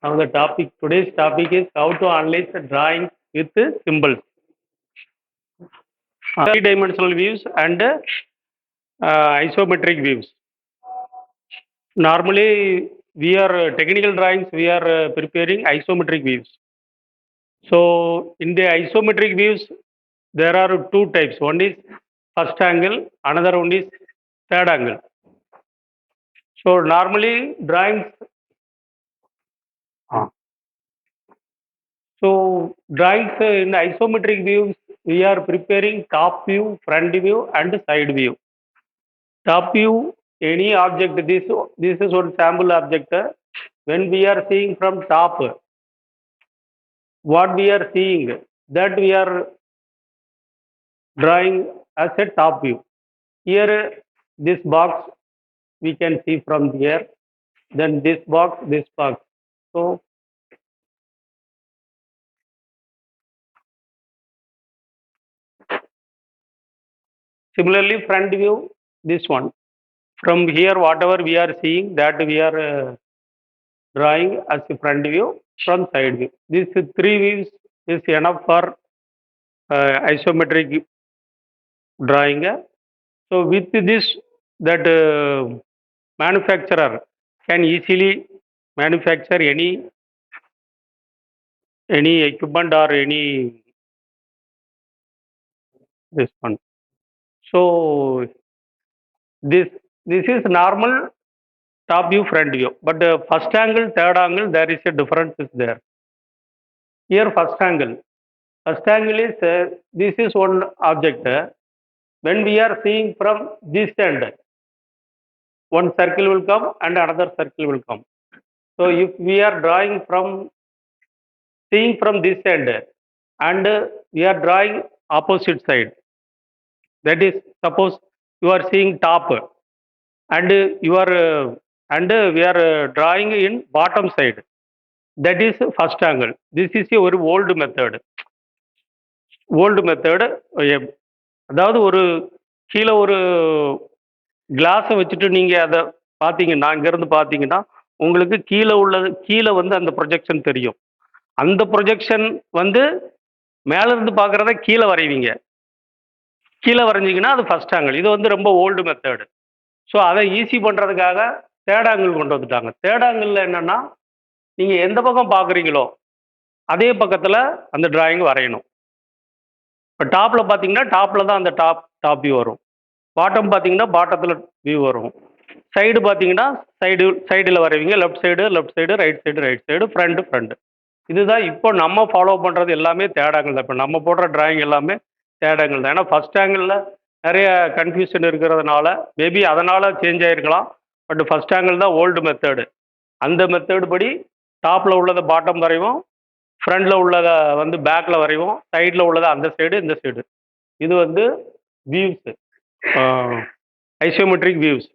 Now today's topic is how to analyze the drawing with symbols. Three-dimensional views and isometric views. Normally, we are technical drawings, we are preparing isometric views. So, in the isometric views, there are two types. One is first angle, another one is third angle. So, normally drawings. So, drawings in isometric views, we are preparing top view, front view, and side view. Top view, any object, this is one sample object. When we are seeing from top, what we are seeing, that we are drawing as a top view. Here, this box, we can see from here. Then this box, this box. So, similarly, front view, this one. From here, whatever we are seeing, that we are drawing as a front view from side view. These three views is enough for isometric drawing. So with this, that manufacturer can easily manufacture any equipment or any this one. So this is normal top view, front view, but first angle, third angle, there is a difference is there. Here first angle is this is one object. When we are seeing from this end, one circle will come and another circle will come. So if we are drawing from seeing from this end and we are drawing opposite side, that is suppose you are seeing top and you are and we are drawing in bottom side, that is first angle. This is a very old method. அதாவது ஒரு கீழே ஒரு கிளாஸை வச்சுட்டு நீங்கள் அதை பார்த்தீங்கன்னா அங்கேருந்து பார்த்தீங்கன்னா உங்களுக்கு கீழே வந்து அந்த ப்ரொஜெக்ஷன் தெரியும். அந்த ப்ரொஜெக்ஷன் வந்து மேலேருந்து பார்க்குறத கீழே வரைவீங்க. கீழே வரைஞ்சிங்கன்னா அது ஃபர்ஸ்ட் ஆங்கிள். இது வந்து ரொம்ப ஓல்டு மெத்தடு. ஸோ அதை ஈஸி பண்ணுறதுக்காக தேர்ட் ஆங்கிள் கொண்டு வந்துட்டாங்க. தேர்ட் ஆங்கிளில் என்னென்னா நீங்கள் எந்த பக்கம் பார்க்குறீங்களோ அதே பக்கத்தில் அந்த டிராயிங் வரையணும். இப்போ டாப்பில் பார்த்தீங்கன்னா டாப்பில் தான் அந்த டாப் வியூ வரும். பாட்டம் பார்த்தீங்கன்னா பாட்டத்தில் வியூ வரும். சைடு பார்த்தீங்கன்னா சைடில் வரைவீங்க. Left side, right side, front. இதுதான் இப்போ நம்ம ஃபாலோ பண்ணுறது எல்லாமே தேர்ட் ஆங்கிள் தான். இப்போ நம்ம போடுற டிராயிங் எல்லாமே தேர்ட் ஆங்கிள் தான். ஏன்னா ஃபர்ஸ்ட் ஆங்கிளில் நிறைய கன்ஃபியூஷன் இருக்கிறதுனால மேபி அதனால் சேஞ்ச் ஆகிருக்கலாம். பட் ஃபர்ஸ்ட் ஆங்கிள் தான் ஓல்டு மெத்தடு. அந்த மெத்தடு படி டாப்பில் உள்ளதை பாட்டம் வரைவோம், ஃப்ரண்டில் உள்ளதை வந்து பேக்கில் வரைவோம், சைடில் உள்ளதை அந்த சைடு இந்த சைடு. இது வந்து வியூஸு, ஐசோமெட்ரிக் வியூஸ்.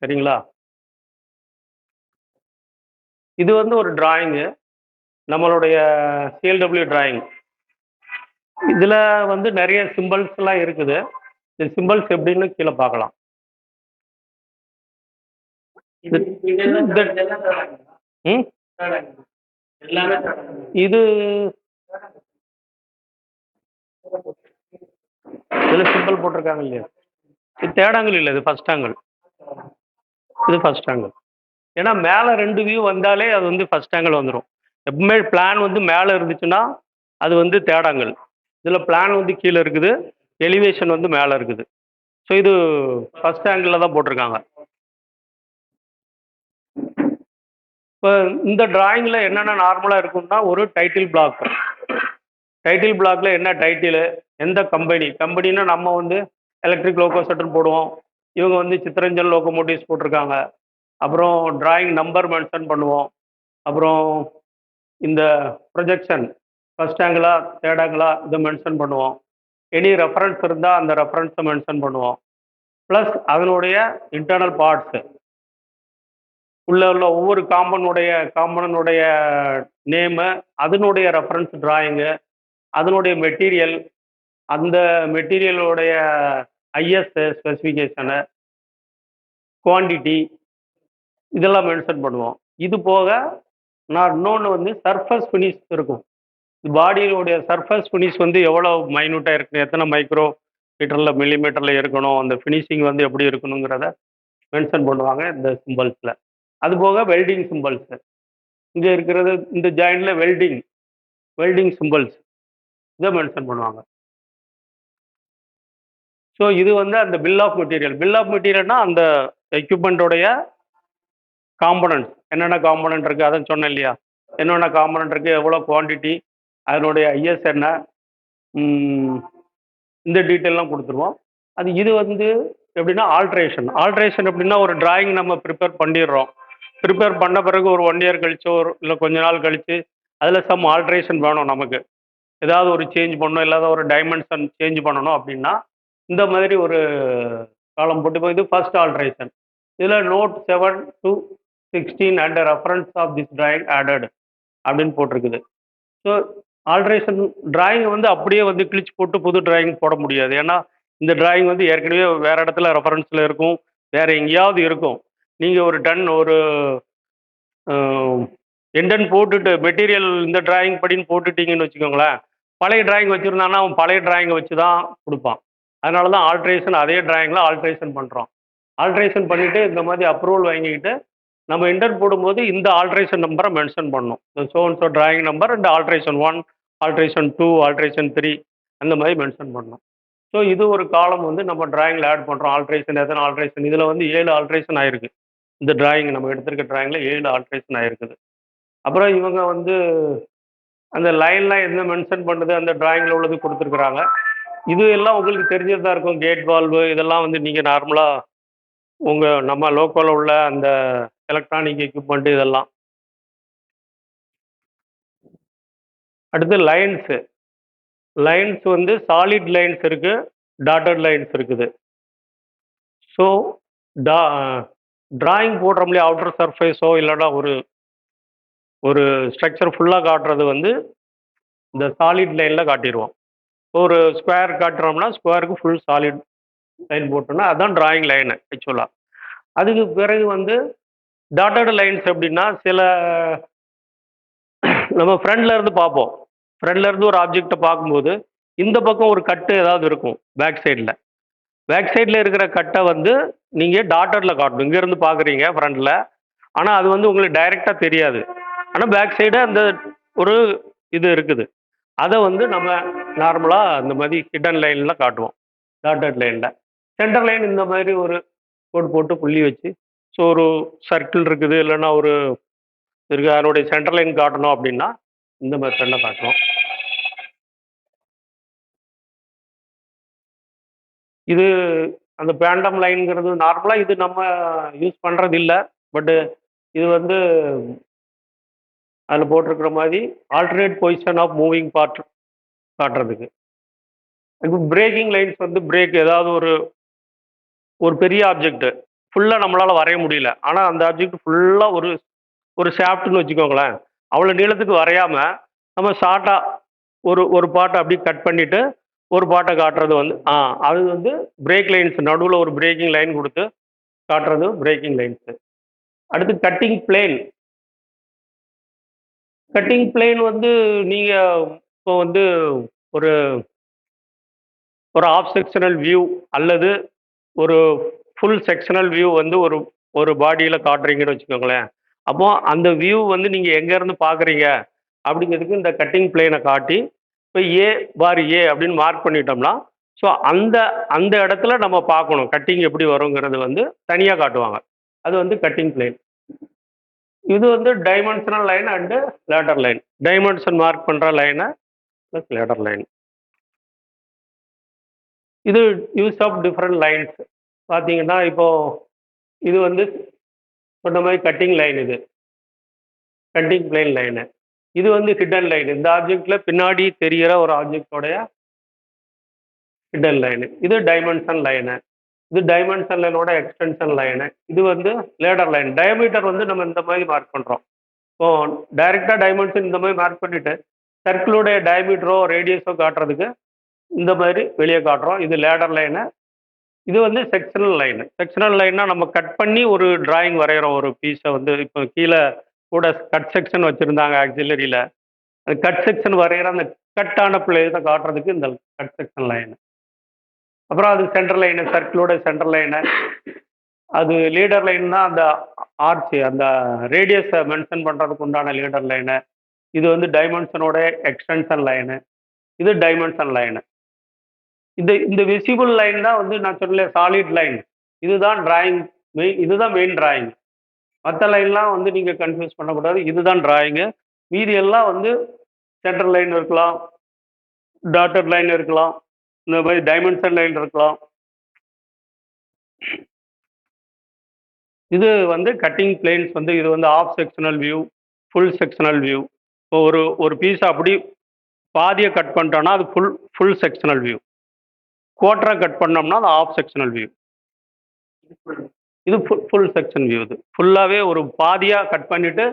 சரிங்களா? இது வந்து ஒரு டிராயிங்கு, நம்மளுடைய சிஎல்டபிள்யூ டிராயிங். இதில் வந்து நிறைய சிம்பிள்ஸ்லாம் இருக்குது. இந்த சிம்பிள்ஸ் எப்படின்னு கீழே பார்க்கலாம். இது இதில் சிம்பிள் போட்டிருக்காங்க இல்லையா? இது தேர்ட் ஆங்கிள் இல்லை, இது ஃபர்ஸ்ட் ஆங்கிள். இது ஃபர்ஸ்ட் ஆங்கிள். ஏன்னா மேலே ரெண்டு வியூ வந்தாலே அது வந்து ஃபர்ஸ்ட் ஆங்கிள் வந்துடும். எப்பவுமே பிளான் வந்து மேலே இருந்துச்சுன்னா அது வந்து தேர்ட் ஆங்கிள். இதில் பிளான் வந்து கீழே இருக்குது, எலிவேஷன் வந்து மேலே இருக்குது. ஸோ இது ஃபர்ஸ்ட் ஆங்கிளில் தான் போட்டிருக்காங்க. இப்போ இந்த டிராயிங்கில் என்னென்ன நார்மலாக இருக்கும்னா ஒரு டைட்டில் பிளாக். டைட்டில் பிளாக்ல என்ன டைட்டிலு, எந்த கம்பெனின்னா நம்ம வந்து எலக்ட்ரிக் லோகோசெட்னு போடுவோம். இவங்க வந்து சித்திரஞ்சன் லோகோமோட்டிவ்ஸ் போட்டிருக்காங்க. அப்புறம் டிராயிங் நம்பர் மென்ஷன் பண்ணுவோம். அப்புறம் இந்த ப்ரொஜெக்ஷன் ஃபர்ஸ்ட் ஆங்கிளா தேர்ட் ஆங்கிளா இதை மென்ஷன் பண்ணுவோம். எனி ரெஃபரன்ஸ் இருந்தால் அந்த ரெஃபரன்ஸை மென்ஷன் பண்ணுவோம். ப்ளஸ் அதனுடைய இன்டர்னல் பார்ட்ஸு உள்ள ஒவ்வொரு காம்பனனுடைய நேமு, அதனுடைய ரெஃபரன்ஸ் டிராயிங்கு, அதனுடைய மெட்டீரியல், அந்த மெட்டீரியலுடைய ஐஎஸ் ஸ்பெசிஃபிகேஷனு, குவான்டிட்டி, இதெல்லாம் மென்ஷன் பண்ணுவோம். இது போக நான் இன்னொன்று வந்து சர்ஃபஸ் ஃபினிஷ் இருக்கும். பாடியினுடைய சர்ஃபஸ் ஃபினிஷ் வந்து எவ்வளோ மைன்யூட்டா இருக்கு, எத்தனை மைக்ரோ மீட்டர்ல, மில்லிமீட்டர்ல இருக்கணும், அந்த ஃபினிஷிங் வந்து எப்படி இருக்கணுங்கிறத மென்ஷன் பண்ணுவாங்க இந்த சிம்பல்ஸ்ல. அதுபோக வெல்டிங் சிம்பல்ஸ். இங்க இருக்கிறது இந்த ஜாயின்ட்ல வெல்டிங் வெல்டிங் சிம்பல்ஸ் இதை மென்ஷன் பண்ணுவாங்க. ஸோ இது வந்து அந்த bill of material. Bill of மெட்டீரியல்னா அந்த எக்யூப்மெண்ட்டோடைய காம்பனன்ட்ஸ் என்னென்ன காம்பனன்ட் இருக்குது அதை சொன்னேன் இல்லையா, என்னென்ன காம்பனன்ட் இருக்குது, எவ்வளோ குவான்டிட்டி, அதனுடைய ஐஎஸ் என்ன, இந்த டீட்டெயிலாம் கொடுத்துருவோம். அது இது வந்து எப்படின்னா ஆல்ட்ரேஷன். ஆல்ட்ரேஷன் எப்படின்னா ஒரு டிராயிங் நம்ம ப்ரிப்பேர் பண்ணிடுறோம். ப்ரிப்பேர் பண்ண பிறகு ஒரு 1 இயர் கழிச்சோ இல்லை கொஞ்ச நாள் கழித்து அதில் சம் ஆல்ட்ரேஷன் வேணும் நமக்கு, ஏதாவது ஒரு சேஞ்ச் பண்ணணும், இல்லாத ஒரு டைமென்ஷன் சேஞ்ச் பண்ணணும் அப்படின்னா இந்த மாதிரி ஒரு காலம் போட்டு போய் இது ஃபர்ஸ்ட் ஆல்ட்ரேஷன். இதில் note 7 to 16 and reference of this drawing added அப்படின்னு போட்டிருக்குது. ஸோ ஆல்ட்ரேஷன் டிராயிங் வந்து அப்படியே வந்து கிழிச்சு போட்டு புது டிராயிங் போட முடியாது. ஏன்னா இந்த டிராயிங் வந்து ஏற்கனவே வேற இடத்துல ரெஃபரன்ஸில் இருக்கும், வேற எங்கேயாவது இருக்கும். நீங்கள் ஒரு ஒரு எண்டன் போட்டுட்டு மெட்டீரியல் இந்த டிராயிங் படின்னு போட்டுட்டீங்கன்னு வச்சுக்கோங்களேன், பழைய டிராயிங் வச்சுருந்தான்னா அவன் பழைய டிராயிங்கை வச்சு தான் கொடுப்பான். அதனால தான் ஆல்ட்ரேஷன் அதே டிராயிங்கில் ஆல்ட்ரேஷன் பண்ணுறோம். ஆல்ட்ரேஷன் பண்ணிவிட்டு இந்த மாதிரி அப்ரூவல் வாங்கிக்கிட்டு நம்ம இன்டர் போடும்போது இந்த ஆல்ட்ரேஷன் நம்பரை மென்ஷன் பண்ணணும். So and so drawing number and alteration 1, alteration 2, alteration 3 அந்த மாதிரி மென்ஷன் பண்ணணும். ஸோ இது ஒரு காலம் வந்து நம்ம டிராயிங்கில் ஆட் பண்ணுறோம். ஆல்ட்ரேஷன் எத்தனை ஆல்ட்ரேஷன், இதில் வந்து 7 ஆல்ட்ரேஷன் ஆயிருக்கு. இந்த டிராயிங் நம்ம எடுத்திருக்க டிராயிங்கில் 7 ஆல்ட்ரேஷன் ஆயிருக்குது. அப்புறம் இவங்க வந்து அந்த லைன்லாம் என்ன மென்ஷன் பண்ணுது அந்த டிராயிங்கில் உள்ளது கொடுத்துருக்குறாங்க. இது எல்லாம் உங்களுக்கு தெரிஞ்சது தான் இருக்கும். கேட் வால்வு இதெல்லாம் வந்து நீங்கள் நார்மலாக உங்கள் நம்ம லோக்கலில் உள்ள அந்த எலக்ட்ரானிக் எக்யூப்மெண்ட் இதெல்லாம். அடுத்து லைன்ஸு. லைன்ஸ் வந்து சாலிட் லைன்ஸ் இருக்கு, டாட்டட் லைன்ஸ் இருக்குது. ஸோ டா டிராயிங் போடுறோம் இல்லையா, அவுட்டர் சர்ஃபேஸோ இல்லைன்னா ஒரு ஒரு ஸ்ட்ரக்சர் ஃபுல்லாக காட்டுறது வந்து இந்த சாலிட் லைனில் காட்டிடுவோம். ஒரு ஸ்கொயர் காட்டுறோம்னா ஸ்கொயருக்கு ஃபுல் சாலிட் லைன் போட்டோம்னா அதுதான் டிராயிங் லைனு ஆக்சுவலாக. அதுக்கு பிறகு வந்து டாட்டட் லைன்ஸ் எப்படின்னா சில நம்ம ஃப்ரண்ட்ல இருந்து பார்ப்போம். ஃப்ரண்ட்ல இருந்து ஒரு ஆப்ஜெக்டை பார்க்கும்போது இந்த பக்கம் ஒரு கட்டு ஏதாவது இருக்கும் பேக் சைடில். பேக் சைடில் இருக்கிற கட்டை வந்து நீங்கள் டாட்டடில் காட்டணும். இங்கேருந்து பார்க்குறீங்க ஃப்ரண்டில், ஆனால் அது வந்து உங்களுக்கு டைரெக்டாக தெரியாது. ஆனால் பேக் சைடு அந்த ஒரு இது இருக்குது. அதை வந்து நம்ம நார்மலாக இந்த மாதிரி ஹிடன் லைனில் காட்டுவோம், டாட்டட் லைனில். சென்டர் லைன் இந்த மாதிரி ஒரு கோடு போட்டு புள்ளி வச்சு, ஸோ ஒரு சர்க்கிள் இருக்குது இல்லைன்னா ஒரு இருக்குது, அதனுடைய சென்டர் லைன் காட்டணும் அப்படின்னா இந்த மெத்தடில் காட்டுவோம். இது அந்த பேண்டம் லைன்ங்கிறது நார்மலாக இது நம்ம யூஸ் பண்ணுறது இல்லை. பட்டு இது வந்து அதில் போட்டிருக்கிற மாதிரி alternate position of moving part காட்டுறதுக்கு. இப்போ பிரேக்கிங் லைன்ஸ் வந்து பிரேக் ஏதாவது ஒரு ஒரு பெரிய ஆப்ஜெக்ட் ஃபுல்லாக நம்மளால் வரைய முடியல, ஆனால் அந்த ஆப்ஜெக்ட் ஃபுல்லாக ஒரு ஒரு ஷாஃப்ட்னு வச்சுக்கோங்களேன், அவ்வளோ நீளத்துக்கு வரையாமல் நம்ம ஷார்ட்டாக ஒரு ஒரு பார்ட்டை அப்படியே கட் பண்ணிவிட்டு ஒரு பார்ட்டை காட்டுறது வந்து அது வந்து பிரேக் லைன்ஸ். நடுவில் ஒரு பிரேக்கிங் லைன் கொடுத்து காட்டுறது பிரேக்கிங் லைன்ஸு. அடுத்து கட்டிங் பிளேன். கட்டிங் பிளேன் வந்து நீங்கள் இப்போ வந்து ஒரு ஒரு ஆஃப் செக்ஷனல் வியூ அல்லது ஒரு ஃபுல் செக்ஷனல் வியூ வந்து ஒரு ஒரு பாடியில் காட்டுறீங்கன்னு வச்சுக்கோங்களேன். அப்போ அந்த வியூ வந்து நீங்கள் எங்கேருந்து பார்க்குறீங்க அப்படிங்கிறதுக்கு இந்த கட்டிங் பிளேனை காட்டி இப்போ ஏ பார் ஏ அப்படின்னு மார்க் பண்ணிட்டோம்னா, ஸோ அந்த அந்த இடத்துல நம்ம பார்க்கணும் கட்டிங் எப்படி வருங்கிறது வந்து தனியாக காட்டுவாங்க. அது வந்து கட்டிங் பிளேன். இது வந்து dimensional line and ladder line. Dimension mark பண்ணுற லைனை ப்ளஸ் லேடர் லைன். இது யூஸ் ஆஃப் டிஃப்ரெண்ட் லைன்ஸ் பார்த்தீங்கன்னா, இப்போ இது வந்து சொன்ன மாதிரி கட்டிங் லைன், இது கட்டிங் பிளேன் லைனு. இது வந்து ஹிடன் லைன். இந்த ஆப்ஜெக்ட்ல பின்னாடி தெரிகிற ஒரு ஆப்ஜெக்டோடைய ஹிடன் லைனு. இது டைமென்ஷன் லைனு. இது டைமென்ஷன் லைனோட எக்ஸ்டென்ஷன் லைனு. இது வந்து லேடர் லைன். டயமீட்டர் வந்து நம்ம இந்த மாதிரி மார்க் பண்ணுறோம். இப்போ டைரெக்டாக டைமென்ஷன் இந்த மாதிரி மார்க் பண்ணிவிட்டு சர்க்கிளோடைய டயமீட்டரோ ரேடியஸோ காட்டுறதுக்கு இந்த மாதிரி வெளியே காட்டுறோம். இது லேடர் லைனு. இது வந்து செக்ஷனல் லைனு. செக்ஷனல் லைன்னா நம்ம கட் பண்ணி ஒரு டிராயிங் வரைகிறோம். ஒரு பீஸை வந்து இப்போ கீழே கூட கட் செக்ஷன் வச்சுருந்தாங்க ஆக்சிலரியில். அந்த கட் செக்ஷன் வரைகிற அந்த கட்டான பிளேஸை காட்டுறதுக்கு இந்த கட் செக்ஷன் லைன். அப்புறம் அது சென்டர் லைனு, சர்க்கிளோட சென்டர் லைனு. அது லீடர் லைன் தான் அந்த ஆர்ச், அந்த ரேடியஸை மென்ஷன் பண்ணுறதுக்கு உண்டான லீடர் லைனு. இது வந்து டைமென்ஷனோட எக்ஸ்டென்ஷன் லைனு. இது டைமென்ஷன் லைனு. இந்த இந்த விசிபிள் லைன் தான் வந்து நான் சொல்லல சாலிட் லைன். இதுதான் டிராயிங் மெயின், இதுதான் மெயின் டிராயிங். மற்ற லைன்லாம் வந்து நீங்கள் கன்ஃபியூஸ் பண்ணக்கூடாது. இதுதான் டிராயிங்கு. மீதி எல்லாம் வந்து சென்டர் லைன் இருக்கலாம், டாட்டட் லைன் இருக்கலாம், இந்த மாதிரி டைமென்ஷன் லைன் இருக்கலாம். இது வந்து கட்டிங் பிளேன்ஸ் வந்து இது வந்து half sectional view, full sectional view. இப்போ ஒரு பீஸ் அப்படி பாதியை கட் பண்ணிட்டோம்னா அது ஃபுல் செக்ஷனல் வியூ. குவார்ட்டரா கட் பண்ணோம்னா அது ஆஃப் செக்ஷனல் வியூ. இது ஃபுல் செக்ஷன் வியூ. இது ஃபுல்லாகவே ஒரு பாதியாக கட் பண்ணிவிட்டு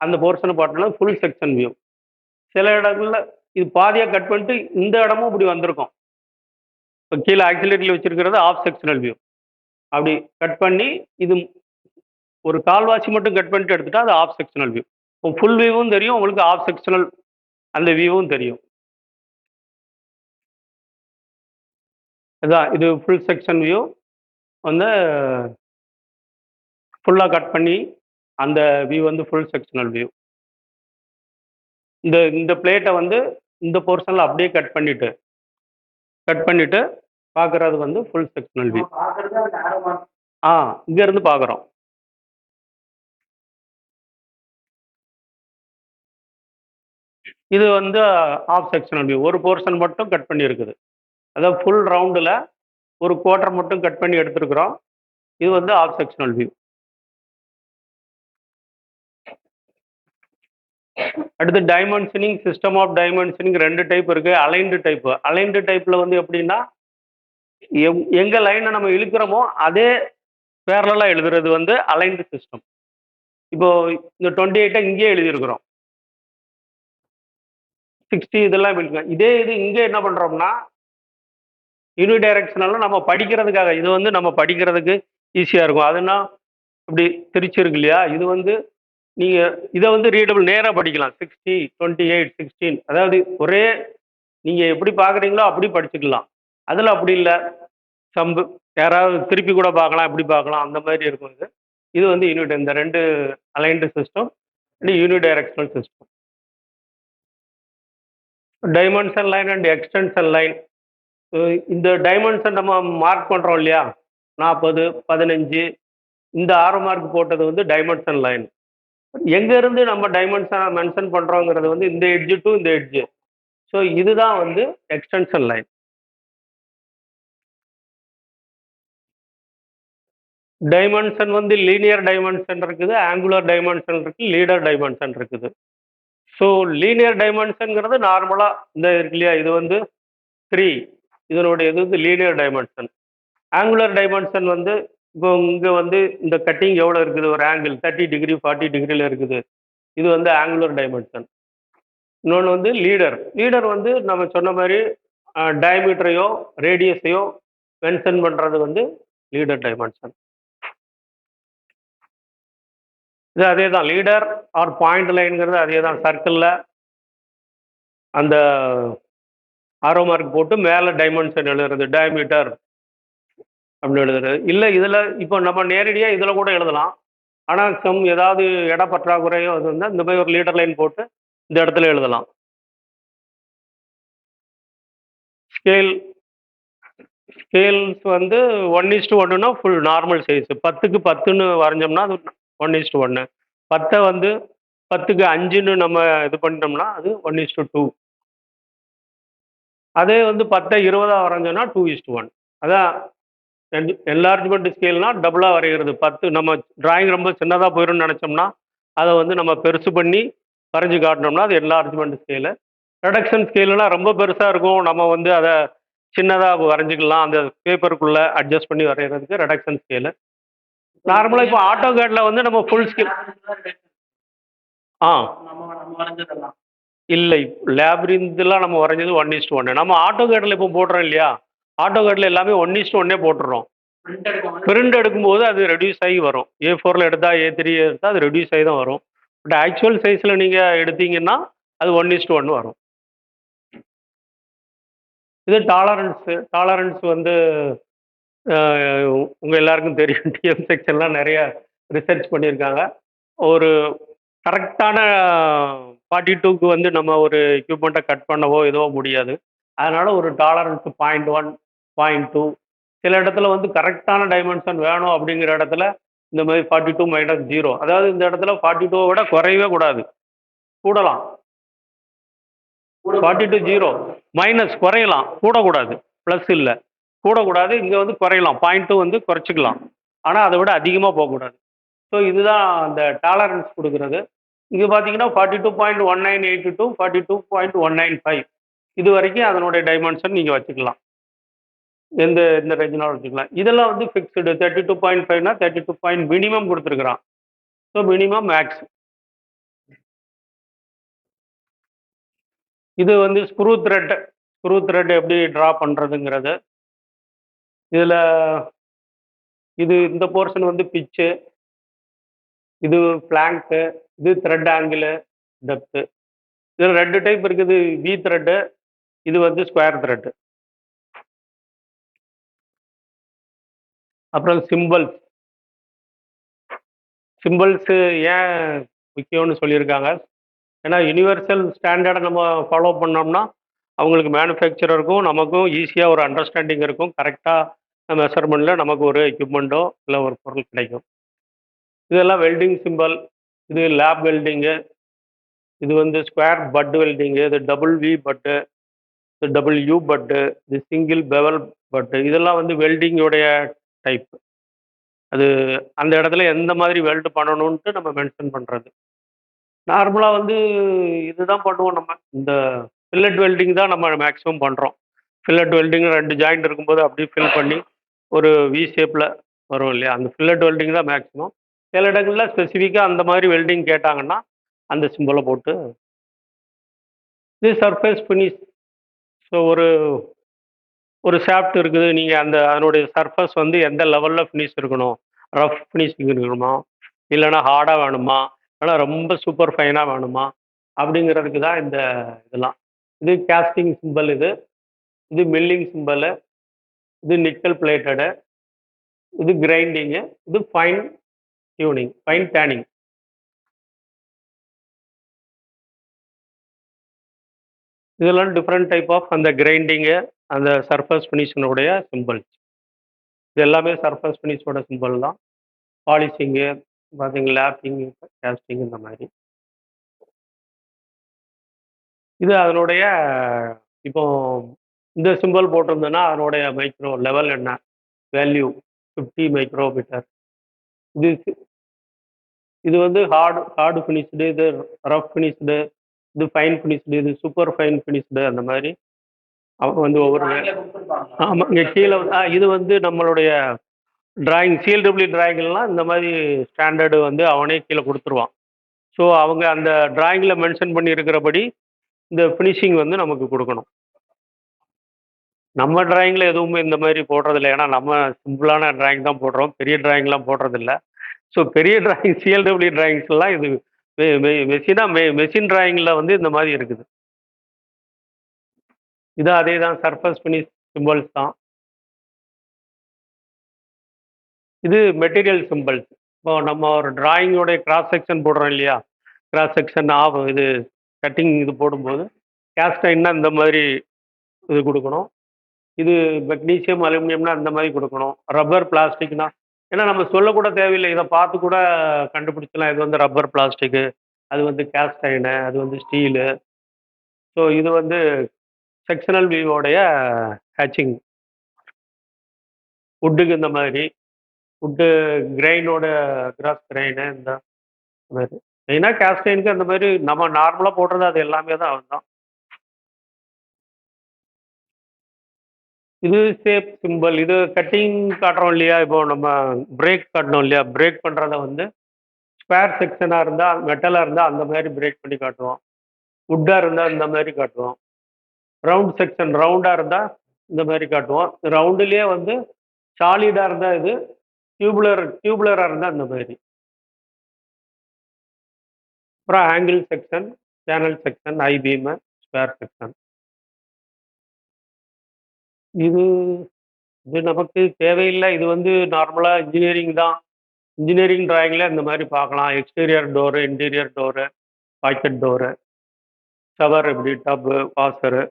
அந்த போர்ஷனை பார்த்தோம்னா ஃபுல் செக்ஷன் வியூ. சில இடங்கள்ல இது பாதியாக கட் பண்ணிட்டு இந்த இடமும் இப்படி வந்திருக்கும். இப்போ கீழே ஆக்சிலரியில் வச்சிருக்கிறது ஆஃப் செக்ஷனல் வியூ. அப்படி கட் பண்ணி இது ஒரு கால்வாசி மட்டும் கட் பண்ணிட்டு எடுத்துட்டா அது ஆஃப் செக்ஷனல் வியூ. ஃபுல் வியூவும் தெரியும் உங்களுக்கு, ஆஃப் செக்ஷனல் அந்த வியூவும் தெரியும். இதான் இது ஃபுல் செக்ஷன் வியூ வந்து ஃபுல்லாக கட் பண்ணி அந்த வியூ வந்து ஃபுல் செக்ஷனல் வியூ. இந்த பிளேட்டை வந்து இந்த போர்ஷனில் அப்படியே கட் பண்ணிட்டு பார்க்குறது வந்து ஃபுல் செக்ஷனல் வியூ. இங்கேருந்து பார்க்குறோம். இது வந்து ஆஃப் செக்ஷனல் வியூ. ஒரு போர்ஷன் மட்டும் கட் பண்ணி இருக்குது. அதாவது ஃபுல் ரவுண்டில் ஒரு குவார்ட்டர் மட்டும் கட் பண்ணி எடுத்துருக்குறோம். இது வந்து ஆஃப் செக்ஷனல் வியூ. அடுத்து dimensioning, system of dimensioning 2 type இருக்குது. Aligned type. அலைன்டு டைப்பில் வந்து எப்படின்னா எங்கே லைனை நம்ம இழுக்கிறோமோ அதே பேரலாக எழுதுறது வந்து அலைன்டு சிஸ்டம். இப்போது இந்த 28 இங்கேயே எழுதியிருக்கிறோம், 60 இதெல்லாம் எழுதிருக்கோம். இதே இது இங்கே என்ன பண்ணுறோம்னா யூனிடைரக்ஷனல்ல நம்ம படிக்கிறதுக்காக, இது வந்து நம்ம படிக்கிறதுக்கு ஈஸியாக இருக்கும். அதுனா இப்படி திருச்சிருக்கு இல்லையா, இது வந்து நீங்கள் இதை வந்து ரீடபிள் நேராக படிக்கலாம். 60, 28, 16, அதாவது ஒரே நீங்கள் எப்படி பார்க்குறீங்களோ அப்படி படிச்சுக்கலாம். அதில் அப்படி இல்லை, சம்பு யாராவது திருப்பி கூட பார்க்கலாம், எப்படி பார்க்கலாம், அந்த மாதிரி இருக்கும். இது வந்து இந்த 2 aligned system, unidirectional system. Dimension line and extension line. இந்த டைமென்ஷன் நம்ம மார்க் பண்ணுறோம் இல்லையா, 40, 15, இந்த ஆரோ மார்க் போட்டது வந்து டைமென்ஷன் லைன். எங்கேருந்து நம்ம டைமென்ஷனை மென்ஷன் பண்ணுறோங்கிறது வந்து இந்த எட்ஜு டு இந்த எட்ஜு. ஸோ இதுதான் வந்து எக்ஸ்டென்ஷன் லைன். டைமென்ஷன் வந்து லீனியர் டைமென்ஷன் இருக்குது, ஆங்குலர் டைமென்ஷன் இருக்குது, லீடர் டைமென்ஷன் இருக்குது. ஸோ லீனியர் டைமென்ஷனுங்கிறது நார்மலாக இந்த இருக்கு இல்லையா, இது வந்து 3, இதனுடைய இது வந்து லீனியர் டைமென்ஷன். ஆங்குலர் டைமென்ஷன் வந்து இப்போ இங்கே வந்து இந்த கட்டிங் எவ்வளோ இருக்குது, ஒரு ஆங்கிள் 30 டிகிரி 40 டிகிரியில் இருக்குது, இது வந்து ஆங்குலர் டைமென்ஷன். இன்னொன்று வந்து லீடர் வந்து நம்ம சொன்ன மாதிரி டயமீட்டரையோ ரேடியஸையோ மென்ஷன் பண்ணுறது வந்து லீடர் டைமென்ஷன். இது அதே தான், லீடர் ஆர் பாயிண்ட் லைனுங்கிறது அதே தான். சர்க்கிளில் அந்த ஆரோ மார்க் போட்டு மேலே டைமென்ஷன் எழுதுறது, டயமீட்டர் அப்படின்னு எழுதுறது. இல்லை இதில் இப்போ நம்ம நேரடியாக இதில் கூட எழுதலாம். ஆனால் ஏதாவது இட பற்றாக்குறையோ அது வந்து இந்த மாதிரி ஒரு லீடர் லைன் போட்டு இந்த இடத்துல எழுதலாம். ஸ்கேல்ஸ் வந்து 1:1ன்னா ஃபுல் நார்மல் சைஸ். 10க்கு 10ன்னு வரைஞ்சோம்னா அது 1:1. 10 வந்து 10க்கு 5ன்னு நம்ம இது பண்ணிட்டோம்னா அது 1:2. அதே வந்து 10 20 வரைஞ்சோம்னா 2:1. அதான் என்லார்ஜ்மெண்ட் ஸ்கேல்னா டபுளாக வரைகிறது. 10 நம்ம டிராயிங் ரொம்ப சின்னதாக போயிடும்னு நினச்சோம்னா அதை வந்து நம்ம பெருசு பண்ணி வரைஞ்சி காட்டினோம்னா அது என்லார்ஜ்மெண்ட் ஸ்கேலு. ரிடக்ஷன் ஸ்கேலுனா ரொம்ப பெருசாக இருக்கும், நம்ம வந்து அதை சின்னதாக வரைஞ்சிக்கலாம். அந்த பேப்பருக்குள்ளே அட்ஜஸ்ட் பண்ணி வரைகிறதுக்கு ரிடக்ஷன் ஸ்கேலு. நார்மலாக இப்போ ஆட்டோகேடில் வந்து நம்ம ஃபுல் ஸ்கேல் இல்லை, லேப்ரின்த்லாம் நம்ம வரைஞ்சது 1:1. நம்ம ஆட்டோகேடில் இப்போ போடுறோம் இல்லையா, ஆட்டோகேடில் எல்லாமே 1:1 போட்டுடுறோம். பிரிண்ட் எடுக்கும்போது அது ரெடியூஸ் ஆகி வரும். A4ல் எடுத்தால் A3 எடுத்தால் அது ரெடியூஸ் ஆகி தான் வரும். பட் ஆக்சுவல் சைஸில் நீங்கள் எடுத்தீங்கன்னா அது 1:1 வரும். இது டாலரன்ஸ் வந்து உங்கள் எல்லாருக்கும் தெரியும். டிஎம் செக்ஷன்லாம் நிறைய ரிசர்ச் பண்ணியிருக்காங்க. ஒரு கரெக்டான 42க்கு வந்து நம்ம ஒரு எக்யூப்மெண்ட்டை கட் பண்ணவோ எதுவோ முடியாது. அதனால ஒரு டாலரன்ஸ் 0.1, 0.2 சில இடத்துல வந்து கரெக்டான டைமென்ஷன் வேணும் அப்படிங்கிற இடத்துல இந்த மாதிரி 42 - 0, அதாவது இந்த இடத்துல 42 விட குறையவே கூடாது, கூடலாம். 42 0 மைனஸ் குறையலாம், கூடக்கூடாது. ப்ளஸ் இல்லை, கூடக்கூடாது. இங்கே வந்து குறையலாம், 0.2 வந்து குறைச்சிக்கலாம். ஆனால் அதை விட அதிகமாக போகக்கூடாது. ஸோ இதுதான் அந்த டாலரன்ஸ் கொடுக்குறது. இங்கே பார்த்தீங்கன்னா 42.1982 to 42.195 இது வரைக்கும் அதனுடைய டைமென்ஷன் நீங்கள் வச்சுக்கலாம். எந்த எந்த ரேஞ்சுனாலும் வச்சுக்கலாம். இதெல்லாம் வந்து ஃபிக்ஸ்டு 32.5னா 32 பாயிண்ட் மினிமம் கொடுத்துருக்குறான். So minimum max. இது வந்து ஸ்க்ரூ த்ரெட் எப்படி ட்ரா பண்ணுறதுங்கிறது. இதில் இந்த போர்ஷன் வந்து பிச்சு, இது ஃப்ளாங்க்கு, இது த்ரெட் ஆங்கிளு, டெப்த்து. இதில் 2 டைப் இருக்குது. வி த்ரெட்டு, இது வந்து ஸ்கொயர் த்ரெட்டு. அப்புறம் சிம்பிள்ஸு ஏன் முக்கியம்னு சொல்லியிருக்காங்க. ஏன்னா யுனிவர்சல் ஸ்டாண்டர்டை நம்ம ஃபாலோ பண்ணோம்னா அவங்களுக்கு மேனுஃபேக்சரருக்கும் நமக்கும் ஈஸியாக ஒரு அண்டர்ஸ்டாண்டிங் இருக்கும். கரெக்டாக மெஷர்மெண்ட்டில் நமக்கு ஒரு எக்யூப்மெண்ட்டோ இல்லை ஒரு பொருள் கிடைக்கும். இதெல்லாம் வெல்டிங் சிம்பல். இது லேப் வெல்டிங்கு, இது வந்து ஸ்கொயர் பட் வெல்டிங்கு, இது டபுள் வி பட்டு, இது டபுள் யூ பட்டு, இது சிங்கிள் பெவல் பட்டு. இதெல்லாம் வந்து வெல்டிங்கோடைய டைப். அது அந்த இடத்துல எந்த மாதிரி வெல்டு பண்ணணுன்ட்டு நம்ம மென்ஷன் பண்ணுறது. நார்மலாக வந்து இதுதான் பண்ணுவோம் நம்ம. இந்த ஃபில்லட் வெல்டிங் தான் நம்ம மேக்ஸிமம் பண்ணுறோம். ஃபில்லட் வெல்டிங் 2 ஜாயிண்ட் இருக்கும்போது அப்படியே ஃபில் பண்ணி ஒரு வி ஷேப்பில் வரும் இல்லையா, அந்த ஃபில்லட் வெல்டிங் தான் மேக்ஸிமம். சில இடங்களில் ஸ்பெசிஃபிக்காக அந்த மாதிரி வெல்டிங் கேட்டாங்கன்னா அந்த சிம்பிளை போட்டு. இது சர்ஃபேஸ் ஃபினிஷ். ஸோ ஒரு ஷாஃப்ட் இருக்குது. நீங்கள் அதனுடைய சர்ஃபேஸ் வந்து எந்த லெவலில் ஃபினிஷ் இருக்கணும். ரஃப் ஃபினிஷிங் இருக்கணுமா, இல்லைன்னா ஹார்டாக வேணுமா, இல்லைனா ரொம்ப சூப்பர் ஃபைனாக வேணுமா, அப்படிங்கிறதுக்கு தான் இதெல்லாம். இது கேஸ்டிங் சிம்பிள். இது மில்லிங் சிம்பிள். இது நிக்கல் பிளேட்டடு. இது கிரைண்டிங்கு. இது ஃபைன் டியூனிங், ஃபைன் டேனிங். இதெல்லாம் டிஃப்ரெண்ட் டைப் ஆஃப் அந்த கிரைண்டிங்கு, அந்த சர்ஃபேஸ் ஃபினிஷினுடைய சிம்பிள்ஸ். இது எல்லாமே சர்ஃபேஸ் ஃபினிஷோட சிம்பிள் தான். பாலிஷிங்கு பார்த்தீங்கன்னா லேப்பிங்கு, கேஸ்டிங் இந்த மாதிரி. இது அதனுடைய இப்போ இந்த சிம்பிள் போட்டிருந்ததுன்னா அதனுடைய மைக்ரோ லெவல் என்ன, வேல்யூ 50 மைக்ரோமீட்டர். இது இது வந்து ஹார்டு ஃபினிஷ்டு, இது ரஃப் ஃபினிஷ்டு, இது ஃபைன் ஃபினிஷ்டு, இது சூப்பர் ஃபைன் ஃபினிஷ்டு. அந்த மாதிரி அவங்க வந்து ஒவ்வொரு ஆமாம். இங்கே கீழே இது வந்து நம்மளுடைய டிராயிங் சிஎல்டபிள்யூ டிராயிங்லாம் இந்த மாதிரி ஸ்டாண்டர்டு வந்து அவனே கீழே கொடுத்துருவான். ஸோ அவங்க அந்த டிராயிங்கில் மென்ஷன் பண்ணியிருக்கிறபடி இந்த ஃபினிஷிங் வந்து நமக்கு கொடுக்கணும். நம்ம டிராயிங்கில் எதுவுமே இந்த மாதிரி போடுறதில்ல. ஏன்னா நம்ம சிம்பிளான டிராயிங் தான் போடுறோம், பெரிய டிராயிங்லாம் போடுறதில்ல. ஸோ பெரிய டிராயிங் சிஎல்டபிள்யூ டிராயிங்ஸ்லாம் இது மெஷின் டிராயிங்கில் வந்து இந்த மாதிரி இருக்குது. இது அதே தான், சர்ஃபேஸ் ஃபினிஷ் சிம்பிள்ஸ் தான். இது மெட்டீரியல் சிம்பிள்ஸ். இப்போ நம்ம ஒரு டிராயிங்கோடைய கிராஸ் செக்ஷன் போடுறோம் இல்லையா, கிராஸ் செக்ஷன் இது கட்டிங் இது போடும்போது கேஸ்டைன்னா இந்த மாதிரி இது கொடுக்கணும். இது மெக்னீசியம் அலுமினியம்னா இந்த மாதிரி கொடுக்கணும். ரப்பர் பிளாஸ்டிக்னா, ஏன்னா நம்ம சொல்லக்கூட தேவையில்லை, இதை பார்த்து கூட கண்டுபிடிச்சலாம். இது வந்து ரப்பர் பிளாஸ்டிக்கு, அது வந்து கேஸ்டைனு, அது வந்து ஸ்டீலு. ஸோ இது வந்து செக்ஷனல் வியூவோடைய ஹேச்சிங். வுட்டுக்கு இந்த மாதிரி வுட்டு கிரைனோட கிராஸ் கிரைனு இந்த மாதிரி. மெயினாக கேஸ்டைனுக்கு அந்த மாதிரி நம்ம நார்மலாக போடுறது அது எல்லாமே தான் அதுதான். இது ஷேப் சிம்பிள். இது கட்டிங் காட்டுறோம் இல்லையா, இப்போ நம்ம பிரேக் காட்டணும் இல்லையா, பிரேக் பண்ணுறத வந்து ஸ்கொயர் செக்ஷனாக இருந்தால், மெட்டலாக இருந்தால் அந்த மாதிரி பிரேக் பண்ணி காட்டுவோம். வுட்டாக இருந்தால் இந்த மாதிரி காட்டுவோம். ரவுண்ட் செக்ஷன் ரவுண்டாக இருந்தால் இந்த மாதிரி காட்டுவோம். ரவுண்டுலேயே வந்து சாலிடாக இருந்தால் இது, டியூபுலராக இருந்தால் இந்த மாதிரி. அப்புறம் ஆங்கிள் செக்ஷன், சேனல் செக்ஷன், ஐ பீமு, ஸ்கொயர் செக்ஷன். இது இது நமக்கு தேவையில்ல. இது வந்து நார்மலா இன்ஜினியரிங் தான். இன்ஜினியரிங் டிராயிங்ல இந்த மாரி பார்க்கலாம். Exterior door, interior door, pocket door, shower எப்படி டப்பு, வாஷரு.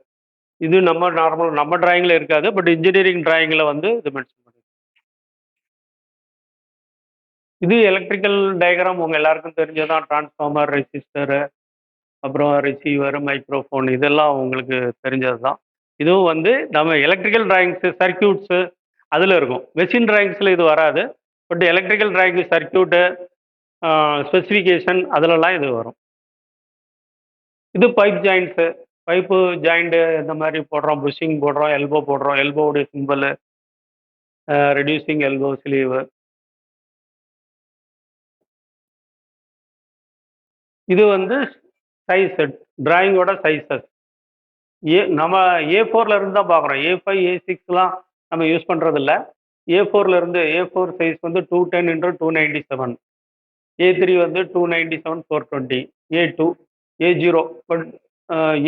இது நம்ம நார்மல் நம்ம டிராயிங்ல இருக்காது. பட் இன்ஜினியரிங் டிராயிங்ல வந்து இது மென்ஷன் பண்ணிருக்கோம். இது எலக்ட்ரிக்கல் டயகிராம் உங்க எல்லாருக்கும் தெரிஞ்சது தான். டிரான்ஸ்ஃபார்மர், ரெசிஸ்டரு, அப்புறம் ரிசீவர், மைக்ரோஃபோன் இதெல்லாம் உங்களுக்கு தெரிஞ்சது தான். இதுவும் வந்து நம்ம எலக்ட்ரிக்கல் டிராயிங்ஸு, சர்க்யூட்ஸு அதில இருக்கும். மெஷின் டிராயிங்ஸில இது வராது. But electrical drawing, circuit, specification அதுலலாம் இது வரும். இது பைப் ஜாயிண்ட்ஸு. பைப்பு ஜாயிண்ட் இந்த மாரி போடுறோம். புஷ்ஷிங் போடுறோம், எல்போ போடுறோம். எல்போவுடைய சிம்பலு, ரெட்யூசிங் எல்போ ஸ்லீவு. இது வந்து சைஸ் டிராயிங்கோட சைஸஸ். நம்ம A4ல இருந்து தான் பார்க்குறோம். A5, A6லாம் நம்ம யூஸ் பண்றதில்ல. A4ல இருந்து A4 சைஸ் வந்து 210 x 297. A3 வந்து 297, 420. A2, A0. But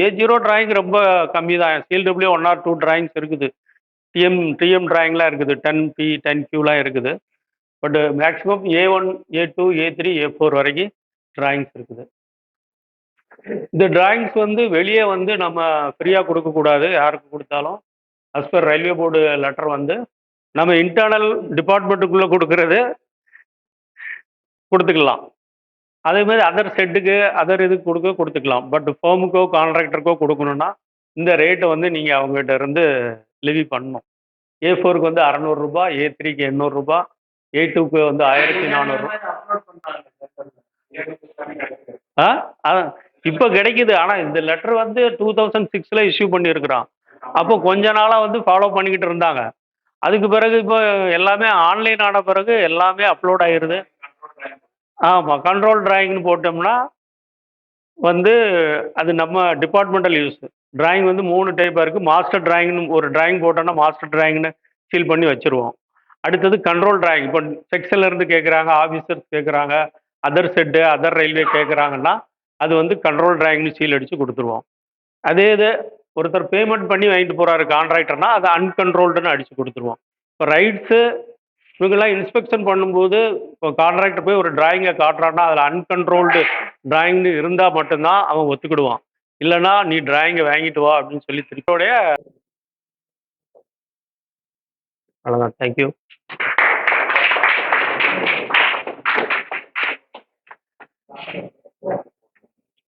A0 drawing ரொம்ப கம்மி தான். CLW 1 ஆர் 2 டிராயிங்ஸ் இருக்குது. TM டிராயிங்லாம் இருக்குது. 10P, 10Qலாம் இருக்குது. But maximum A1, A2, A3, A4 வரைக்கும் டிராயிங்ஸ் இருக்குது. இந்த டிராயிங்ஸ் வந்து வெளியே வந்து நம்ம ஃப்ரீயா குடுக்கக்கூடாது. யாருக்கு குடுத்தாலும். As per railway board letter வந்து நம்ம இன்டர்னல் டிபார்ட்மெண்ட்டுக்குள்ள குடுக்குறது குடுத்துக்கலாம். அதே மாரி அதர் செட்டுக்கு, அதர் இதுக்கு குடுத்துக்கலாம். பட் ஃபர்முக்கோ, கான்ட்ராக்டருக்கோ குடுக்கணும்னா, இந்த ரேட்ட வந்து நீங்க அவங்ககிட்ட இருந்து லெவி பண்ணணும். A4க்கு வந்து ரூ. 600, A3க்கு ரூ. 800, A2க்கு வந்து ரூ. 1400. ஆ? ஆ இப்ப கிடைக்குது. ஆனா இந்த லெட்டர் வந்து 2006ல இஷ்யூ பண்ணியிருக்கிறான். அப்போ கொஞ்ச நாளா வந்து ஃபாலோ பண்ணிக்கிட்டு இருந்தாங்க. அதுக்கு பிறகு இப்போ எல்லாமே ஆன்லைன் ஆன பிறகு எல்லாமே அப்லோட் ஆயிருது. ஆமா. கண்ட்ரோல் டிராயிங்ன்னு போட்டோம்னா வந்து அது நம்ம டிபார்ட்மெண்டல் யூஸ். டிராயிங் வந்து 3 டைப்பா இருக்கு. மாஸ்டர் டிராயிங்ன்னு ஒரு டிராயிங் போட்டோம்னா மாஸ்டர் டிராயிங்ன்னு சீல் பண்ணி வச்சுருவோம். அடுத்தது கண்ட்ரோல் டிராயிங். இப்போ செக்ஷன்ல இருந்து கேட்குறாங்க, ஆஃபீசர்ஸ் கேட்குறாங்க, அதர் செட்டு, அதர் ரயில்வே கேட்குறாங்கன்னா, அது வந்து கண்ட்ரோல் டிராயிங்ன்னு சீல் அடிச்சு குடுத்துருவோம். அதே இது ஒருத்தர் பேமெண்ட் பண்ணி வாங்கிட்டு போறாரு கான்ட்ராக்டர்னா, அத அன்கண்ட்ரோல்டுன்னு அடிச்சு குடுத்துருவோம். இப்போ ரைட்ஸு இவங்கலாம் இன்ஸ்பெக்ஷன் பண்ணும்போது, இப்போ கான்ட்ராக்டர் போய் ஒரு டிராயிங்க காட்டுறான்னா, அதில அன்கண்ட்ரோல்டு டிராயிங்ன்னு இருந்தா மட்டும் தான் அவன் ஒத்துக்கிடுவான். இல்லன்னா, "நீ டிராயிங்க வாங்கிட்டு வா" அப்படின்னு சொல்லி திருப்பியோடைய அவ்வளோதான். Thank you.